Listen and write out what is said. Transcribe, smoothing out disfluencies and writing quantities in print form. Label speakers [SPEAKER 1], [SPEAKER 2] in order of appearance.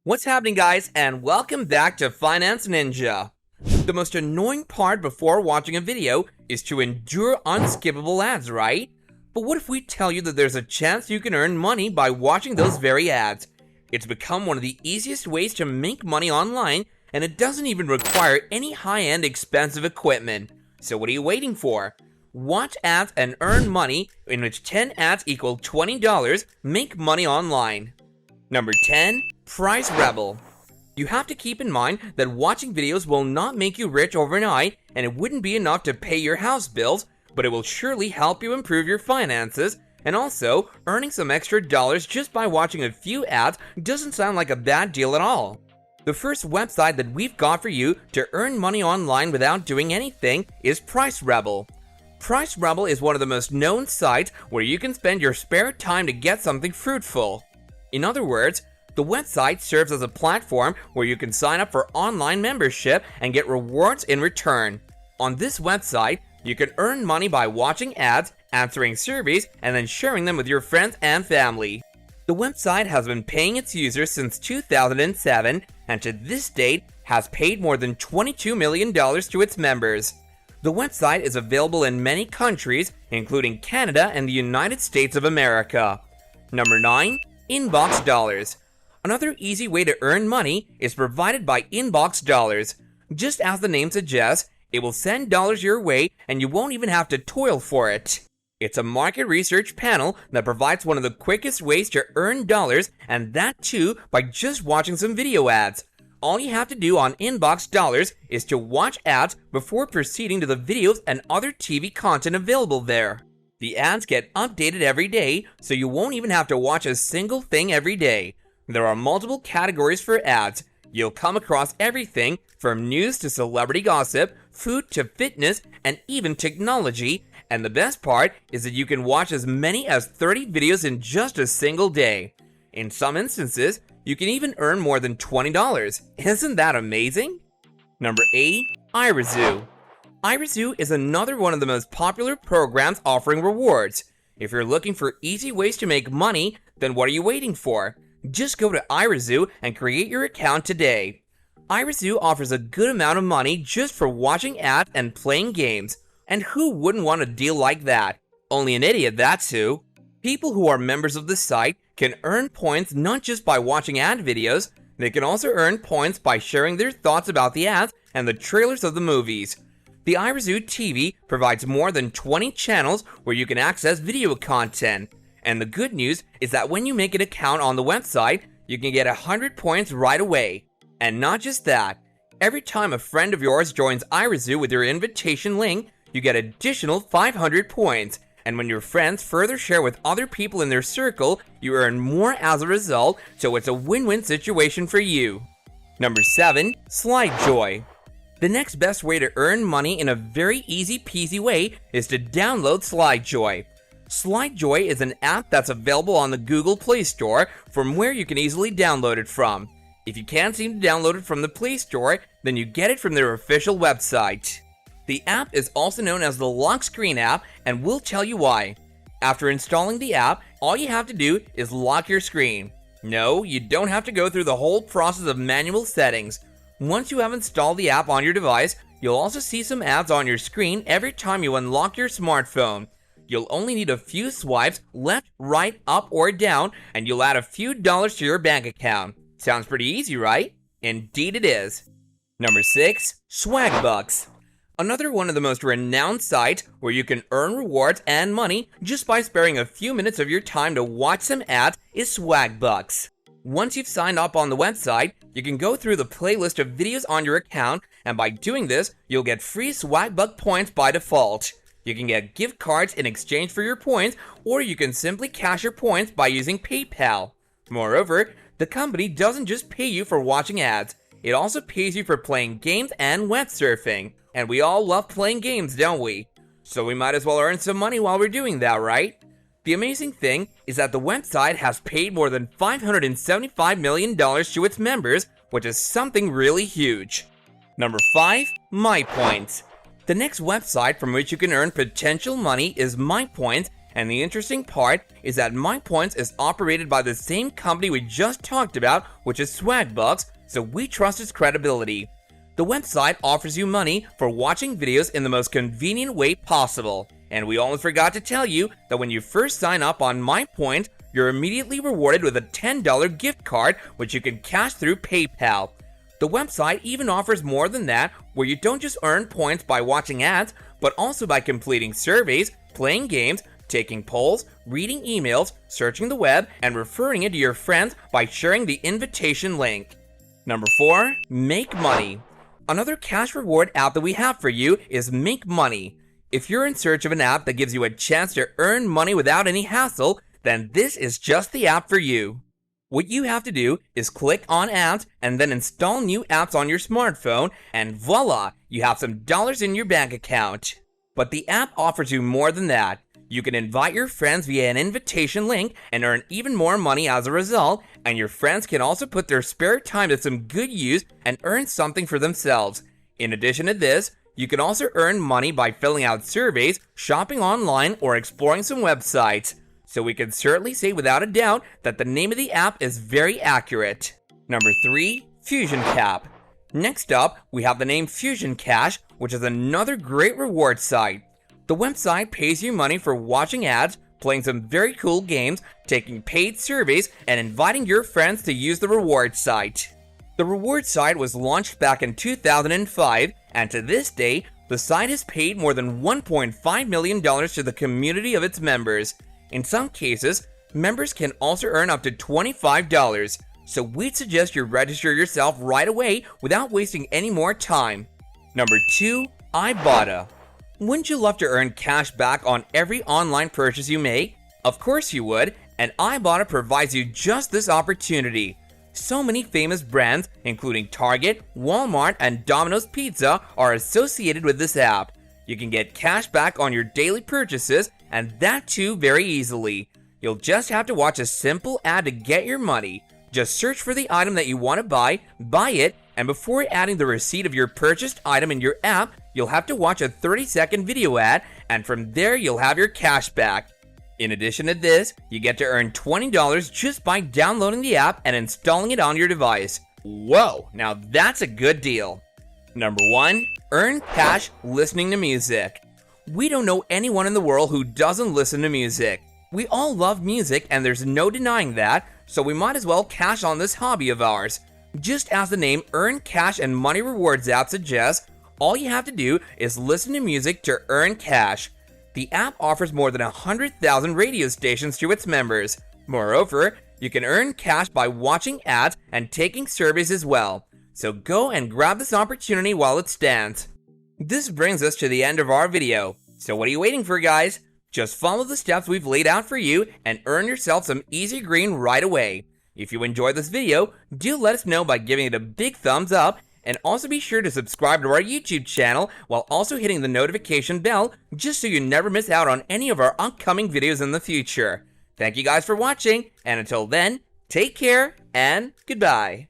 [SPEAKER 1] What's happening, guys, and welcome back to Finance Ninja. The most annoying part before watching a video is to endure unskippable ads, right? But what if we tell you that there's a chance you can earn money by watching those very ads? It's become one of the easiest ways to make money online, and it doesn't even require any high-end expensive equipment. So what are you waiting for? Watch ads and earn money, in which 10 ads equal $20. Make money online. Number 10. Price Rebel. You have to keep in mind that watching videos will not make you rich overnight, and it wouldn't be enough to pay your house bills, but it will surely help you improve your finances, and also, earning some extra dollars just by watching a few ads doesn't sound like a bad deal at all. The first website that we've got for you to earn money online without doing anything is Price Rebel. Price Rebel is one of the most known sites where you can spend your spare time to get something fruitful. In other words, the website serves as a platform where you can sign up for online membership and get rewards in return. On this website, you can earn money by watching ads, answering surveys, and then sharing them with your friends and family. The website has been paying its users since 2007, and to this date has paid more than $22 million to its members. The website is available in many countries, including Canada and the United States of America. Number 9. Inbox Dollars. Another easy way to earn money is provided by Inbox Dollars. Just as the name suggests, it will send dollars your way and you won't even have to toil for it. It's a market research panel that provides one of the quickest ways to earn dollars, and that too by just watching some video ads. All you have to do on Inbox Dollars is to watch ads before proceeding to the videos and other TV content available there. The ads get updated every day, so you won't even have to watch a single thing every day. There are multiple categories for ads. You'll come across everything from news to celebrity gossip, food to fitness, and even technology. And the best part is that you can watch as many as 30 videos in just a single day. In some instances, you can even earn more than $20. Isn't that amazing? Number 8. Irizoo. Irizoo is another one of the most popular programs offering rewards. If you're looking for easy ways to make money, then what are you waiting for? Just go to Irizoo and create your account today. Irizoo offers a good amount of money just for watching ads and playing games. And who wouldn't want a deal like that? Only an idiot, that's who. People who are members of the site can earn points not just by watching ad videos, they can also earn points by sharing their thoughts about the ads and the trailers of the movies. The Irizoo TV provides more than 20 channels where you can access video content. And the good news is that when you make an account on the website, you can get 100 points right away. And not just that, every time a friend of yours joins Irizoo with your invitation link, you get additional 500 points. And when your friends further share with other people in their circle, you earn more as a result, so it's a win-win situation for you. Number 7. SlideJoy. The next best way to earn money in a very easy-peasy way is to download SlideJoy. SlideJoy is an app that's available on the Google Play Store, from where you can easily download it from. If you can't seem to download it from the Play Store, then you get it from their official website. The app is also known as the lock screen app, and we'll tell you why. After installing the app, all you have to do is lock your screen. No, you don't have to go through the whole process of manual settings. Once you have installed the app on your device, you'll also see some ads on your screen every time you unlock your smartphone. You'll only need a few swipes left, right, up, or down, and you'll add a few dollars to your bank account. Sounds pretty easy, right? Indeed it is. Number 6. Swagbucks. Another one of the most renowned sites where you can earn rewards and money just by sparing a few minutes of your time to watch some ads is Swagbucks. Once you've signed up on the website, you can go through the playlist of videos on your account, and by doing this, you'll get free Swagbuck points by default. You can get gift cards in exchange for your points, or you can simply cash your points by using PayPal. Moreover, the company doesn't just pay you for watching ads, it also pays you for playing games and web surfing. And we all love playing games, don't we? So we might as well earn some money while we're doing that, right? The amazing thing is that the website has paid more than $575 million to its members, which is something really huge. Number 5. MyPoints. The next website from which you can earn potential money is MyPoints, And the interesting part is that MyPoints is operated by the same company we just talked about, which is Swagbucks, so we trust its credibility. The website offers you money for watching videos in the most convenient way possible. And we almost forgot to tell you that when you first sign up on MyPoint, you're immediately rewarded with a $10 gift card, which you can cash through PayPal. The website even offers more than that, where you don't just earn points by watching ads, but also by completing surveys, playing games, taking polls, reading emails, searching the web, and referring it to your friends by sharing the invitation link. Number 4. Make Money. Another cash reward app that we have for you is Make Money. If you're in search of an app that gives you a chance to earn money without any hassle, then this is just the app for you. What you have to do is click on apps and then install new apps on your smartphone, and voila, you have some dollars in your bank account. But the app offers you more than that. You can invite your friends via an invitation link and earn even more money as a result, and your friends can also put their spare time to some good use and earn something for themselves. In addition to this, you can also earn money by filling out surveys, shopping online, or exploring some websites. So we can certainly say without a doubt that the name of the app is very accurate. Number 3. Fusion Cap. Next up, we have the name Fusion Cash, which is another great reward site. The website pays you money for watching ads, playing some very cool games, taking paid surveys, and inviting your friends to use the reward site. The reward site was launched back in 2005, and to this day, the site has paid more than $1.5 million to the community of its members. In some cases, members can also earn up to $25, so we'd suggest you register yourself right away without wasting any more time. Number 2. Ibotta. Wouldn't you love to earn cash back on every online purchase you make? Of course you would, and Ibotta provides you just this opportunity. So many famous brands, including Target, Walmart, and Domino's Pizza, are associated with this app. You can get cash back on your daily purchases, and that too very easily. You'll just have to watch a simple ad to get your money. Just search for the item that you want to buy it, and before adding the receipt of your purchased item in your app, you'll have to watch a 30-second video ad, and from there you'll have your cash back. In addition to this, you get to earn $20 just by downloading the app and installing it on your device. Whoa, now that's a good deal. Number 1. Earn cash listening to music. We don't know anyone in the world who doesn't listen to music. We all love music, and there's no denying that, so we might as well cash on this hobby of ours. Just as the name Earn Cash and Money Rewards app suggests, all you have to do is listen to music to earn cash. The app offers more than 100,000 radio stations to its members. Moreover, you can earn cash by watching ads and taking surveys as well. So go and grab this opportunity while it stands. This brings us to the end of our video. So what are you waiting for, guys? Just follow the steps we've laid out for you and earn yourself some easy green right away. If you enjoyed this video, do let us know by giving it a big thumbs up, and also be sure to subscribe to our YouTube channel while also hitting the notification bell just so you never miss out on any of our upcoming videos in the future. Thank you guys for watching, and until then, take care and goodbye.